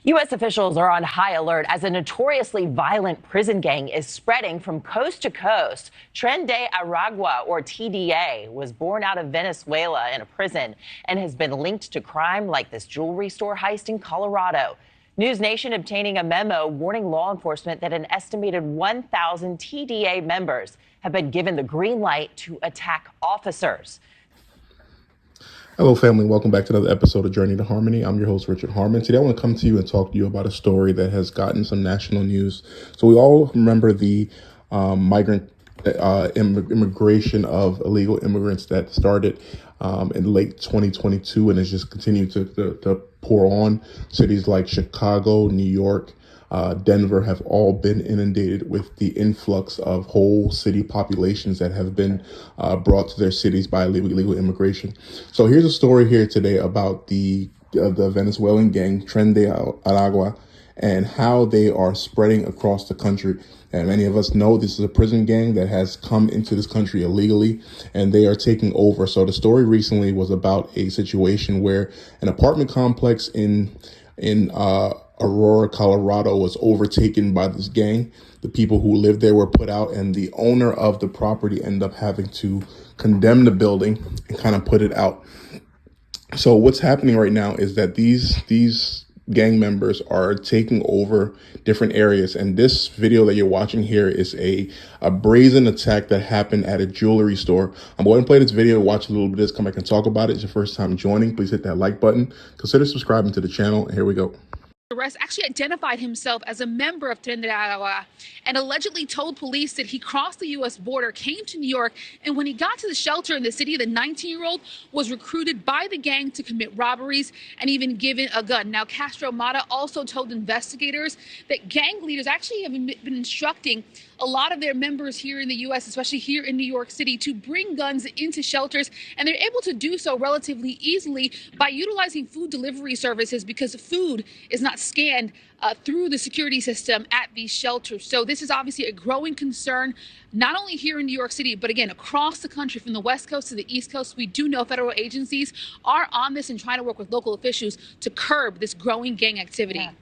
U.S. officials are on high alert as a notoriously violent prison gang is spreading from coast to coast. Tren de Aragua, or TDA, was born out of Venezuela in a prison and has been linked to crime like this jewelry store heist in Colorado. News Nation obtaining a memo warning law enforcement that an estimated 1,000 TDA members have been given the green light to attack officers. Hello, family. Welcome back to another episode of Journey to Harmony. I'm your host, Richard Harmon. Today, I want to come to you and talk to you about a story that has gotten some national news. So we all remember the migrant immigration of illegal immigrants that started in late 2022 and has just continued to pour on. Cities like Chicago, New York, Denver have all been inundated with the influx of whole city populations that have been brought to their cities by illegal immigration. So here's a story here today about the Venezuelan gang Tren de Aragua and how they are spreading across the country. And many of us know this is a prison gang that has come into this country illegally, and they are taking over. So the story recently was about a situation where an apartment complex in Aurora, Colorado was overtaken by this gang. The people who lived there were put out, and the owner of the property ended up having to condemn the building and kind of put it out. So what's happening right now is that these gang members are taking over different areas. And this video that you're watching here is a brazen attack that happened at a jewelry store. I'm going to play this video, watch a little bit of this, come back and talk about it. It's your first time joining, please hit that like button. Consider subscribing to the channel. And here we go. Arrest actually identified himself as a member of Tren de Aragua and allegedly told police that he crossed the U.S. border, came to New York, and when he got to the shelter in the city, the 19-year-old was recruited by the gang to commit robberies and even given a gun. Now, Castro Mata also told investigators that gang leaders actually have been instructing a lot of their members here in the U.S., especially here in New York City, to bring guns into shelters, and they're able to do so relatively easily by utilizing food delivery services because food is not scanned through the security system at these shelters. So this is obviously a growing concern, not only here in New York City, but again, across the country from the West Coast to the East Coast. We do know federal agencies are on this and trying to work with local officials to curb this growing gang activity. Yeah.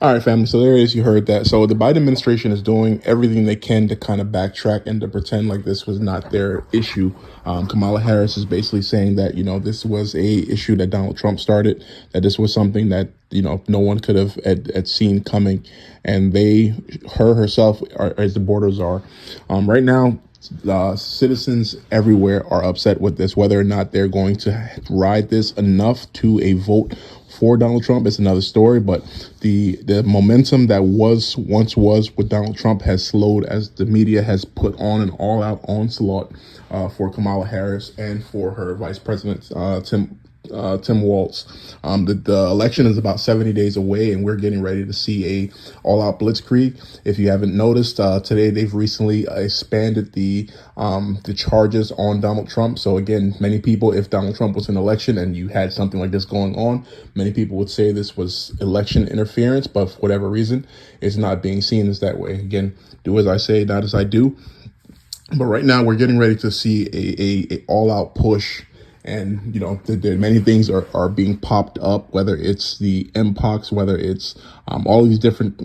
All right, family. So there it is. You heard that. So the Biden administration is doing everything they can to kind of backtrack and to pretend like this was not their issue. Kamala Harris is basically saying that, this was a issue that Donald Trump started, that this was something that, no one could have had seen coming. And her herself as the borders are. Right now, citizens everywhere are upset with this. Whether or not they're going to ride this enough to a vote for Donald Trump is another story, but the momentum that once was with Donald Trump has slowed as the media has put on an all-out onslaught for Kamala Harris and for her Vice President Tim Walz. The election is about 70 days away, and we're getting ready to see a all-out blitzkrieg. If you haven't noticed, today they've recently expanded the charges on Donald Trump. So again, many people, if Donald Trump was in election and you had something like this going on, many people would say this was election interference, but for whatever reason, it's not being seen as that way. Again, do as I say, not as I do. But right now, we're getting ready to see a all-out push. And, there many things are being popped up, whether it's the MPOX, whether it's all these different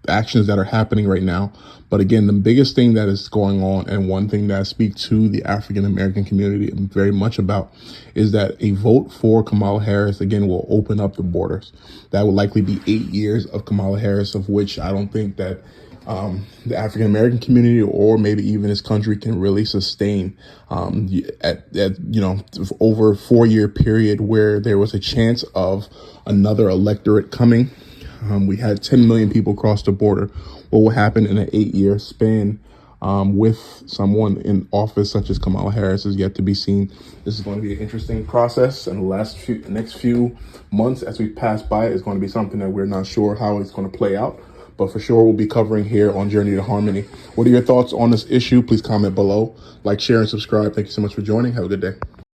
actions that are happening right now. But again, the biggest thing that is going on, and one thing that I speak to the African American community very much about, is that a vote for Kamala Harris, again, will open up the borders. That will likely be 8 years of Kamala Harris, of which I don't think that the African American community or maybe even this country can really sustain at over a 4-year period where there was a chance of another electorate coming. We had 10 million people cross the border. What will happen in an 8-year span with someone in office such as Kamala Harris is yet to be seen. This is going to be an interesting process, and the next few months as we pass by is going to be something that we're not sure how it's going to play out. But for sure, we'll be covering here on Journey to Harmony. What are your thoughts on this issue? Please comment below. Like, share, and subscribe. Thank you so much for joining. Have a good day.